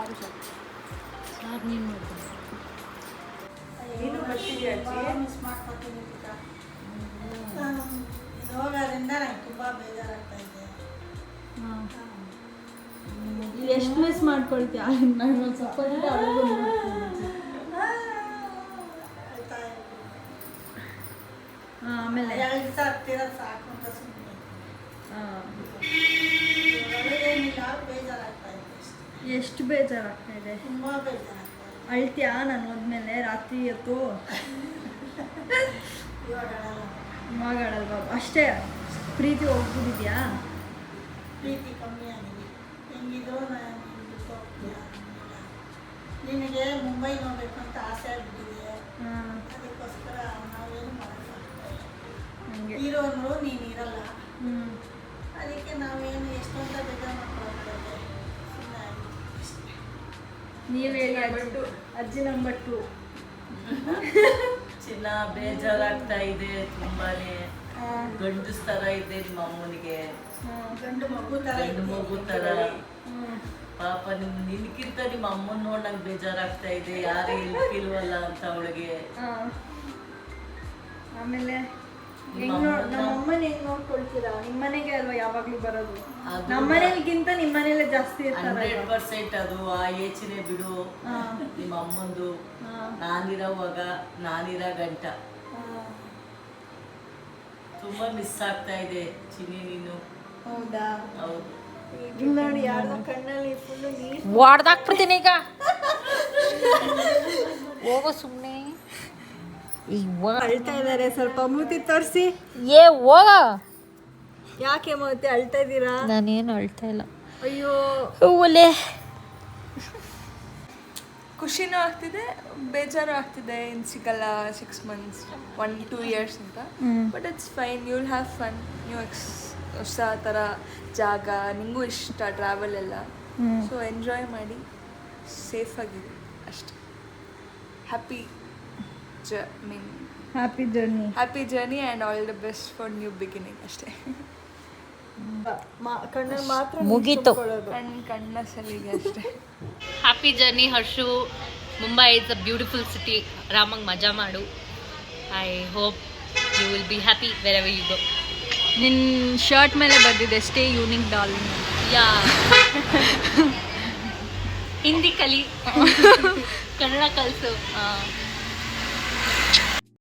ಸಾರು ನೀನು ಮಾಡ್ತೀನಿ. ನೀನು ಬರ್ತಿದ್ಯಾ ಅಜ್ಜಿ? ಮಿಸ್ ಮಾಡ್ಕೊತೀನಿ ಪುಟ್ಟ. ಹೋಗೋದ್ರಿಂದ ನಂಗೆ ತುಂಬ ಬೇಜಾರಾಗ್ತಾ ಇದೆ. ಹಾಂ ಎಷ್ಟು ಮಿಸ್ ಮಾಡ್ಕೊಳ್ತೀಯ? ನಾನು ಒಂದು ಸಪೋರ್ಟ್ ಅವ್ರಿಗೂ ಆಮೇಲೆ 2 ದಿವಸ ಹತ್ತಿರೋದು ಸಾಕು ಅಂತ ಸುಮ್ಮನೆ ಏನಿಲ್ಲ, ಬೇಜಾರಾಗ್ತಾ ಇದೆ ಅಷ್ಟೇ. ಎಷ್ಟು ಬೇಜಾರಾಗ್ತಾ ಇದೆ? ತುಂಬ ಬೇಜಾರಾಗ್ತಾ ಇದೆ. ಅಳ್ತೀಯಾ ನಾನು ಹೋದ್ಮೇಲೆ ರಾತ್ರಿ ಹೊತ್ತು? ಇವಾಗ ಅಳಲ್ಲ. ಇವಾಗ ಆಡಲ್ವಾ? ಅಷ್ಟೇ ಪ್ರೀತಿ ಹೋಗ್ಬಿಟ್ಟಿದ್ಯಾ? ಪ್ರೀತಿ ಕಮ್ಮಿ ಆಗಿದೆ. ಹೆಂಗಿದ್ರು ನಾನು ಬಿಟ್ಟು ಹೋಗ್ತೀಯ. ನಿನಗೆ ಮುಂಬೈ ನೋಡ್ಬೇಕು ಅಂತ ಆಸೆ ಆಗ್ಬಿಟ್ಟಿದೆ. ಹಾಂ ಅದಕ್ಕೋಸ್ಕರ ನಾವೇನು ಮಾಡೋಕ್ಕಾಗ್ತಾ ಇಲ್ಲ. ಹಂಗೆ. ಇರೋನು ನೀನು ಇರಲ್ಲ. ಹ್ಞೂ ಅದಕ್ಕೆ ನಾವೇನು ಎಷ್ಟೊಂತ ಬೇಜಾರು ಮಾಡ್ಕೊಳ್ಳೋದು. ಸುಮ್ಮನೆ ಆಗಿಬಿಟ್ಟು ನೀವು ಹೇಳಿ ಅಜ್ಜಿ ನಂಬರ್ 2. ಚಿನ್ನ ಬೇಜಾರಾಗ್ತಾ ಇದೆ ತುಂಬಾನೇ. ಗಂಡಸ್ ತರ ಇದೆ ನಿಮ್ಮ ಅಮ್ಮನಿಗೆ, ಗಂಡು ಮಗು ಥರ ಗಂಡು ಮಗು ತರ. ಹ್ಞೂ ಪಾಪ ನಿನ್ಕಿಂತ ನಿಮ್ಮ ಅಮ್ಮನ ನೋಡಿ ನಂಗೆ ಬೇಜಾರಾಗ್ತಾ ಇದೆ. ಯಾರೇ ಇಲ್ವಲ್ಲ ಅಂತ ಅವಳಿಗೆ. ಆಮೇಲೆ ನಿಮ್ಮ ನಮ್ಮ ಅಮ್ಮನ ಹೆಂಗ್ ನೋಡ್ಕೊಳ್ತೀರಾ? ನಿಮ್ಮನೆಗೆ ಅಲ್ವಾ ಯಾವಾಗ್ಲೂ ಬರೋದು? ಅದು ನಮ್ಮನೇಲಿಗಿಂತ ನಿಮ್ಮನೇಲೆ ಜಾಸ್ತಿ ಇರ್ತಾರೆ. 100% ಅದು ಆ ಯೋಚನೆ ಬಿಡು. ನಿಮ್ಮ ಅಮ್ಮಂದು ನಾನಿರೋವಾಗ ನಾನಿರೋ ಗಂಟ ತುಂಬಾ ಮಿಸ್ ಆಗ್ತಾ ಇದೆ ಚಿನ್ನಿ ನೀನು. ಹೌದಾ? ಹೌದು. ಇಲ್ಲಿ ನೋಡಿ ಯಾರ್ದೋ ಕಣ್ಣಲ್ಲಿ ಫುಲ್ ನೀರು. ವಾಡ್ದಾಕ್ಬಿಡ್ತೀನಿ ಈಗ. ಹೋಗೋ ಸುಮ್ಮನೆ. ಅಳ್ತಾ ಇದ್ದಾರೆ, ಸ್ವಲ್ಪ ಮೂತಿ ತೋರಿಸಿ. ಏ ಹೋಗ. ಯಾಕೆ ಮೂತಿ ಅಳ್ತಾ ಇದ್ದೀರಾ? ನಾನೇನು ಅಳ್ತಾ ಇಲ್ಲ. ಅಯ್ಯೋ ಒಲೆ. ಖುಷಿನೂ ಆಗ್ತಿದೆ, ಬೇಜಾರು ಆಗ್ತಿದೆ. ಇನ್ನು ಸಿಗಲ್ಲ 6 months 1-2 years ಅಂತ. But it's fine, you will have fun. ಹೊಸ ಥರ ಜಾಗ, ನಿಮಗೂ ಇಷ್ಟ ಟ್ರಾವೆಲ್ ಎಲ್ಲ. ಸೊ ಎಂಜಾಯ್ ಮಾಡಿ ಸೇಫಾಗಿರಿ ಅಷ್ಟೆ. Happy happy journey. Happy journey and all the best for new beginning ಅಷ್ಟೇ. ಕಣ್ಣಲ್ಲಿ ಮಾತ್ರ ಮುಗೀತು. ಕಣ್ಣ ಸಲಿಗೆ ಅಷ್ಟೇ. Happy journey Harshu. Mumbai is a beautiful city. ಆರಾಮಾಗಿ ಮಜಾ ಮಾಡು. I hope you will be happy wherever you go. ನಿನ್ನ ಶರ್ಟ್ ಮೇಲೆ ಬಂದಿದೆ stay unique darling. Yeah. Hindi ಕಲಿ, ಕನ್ನಡ ಕಲಿಸು.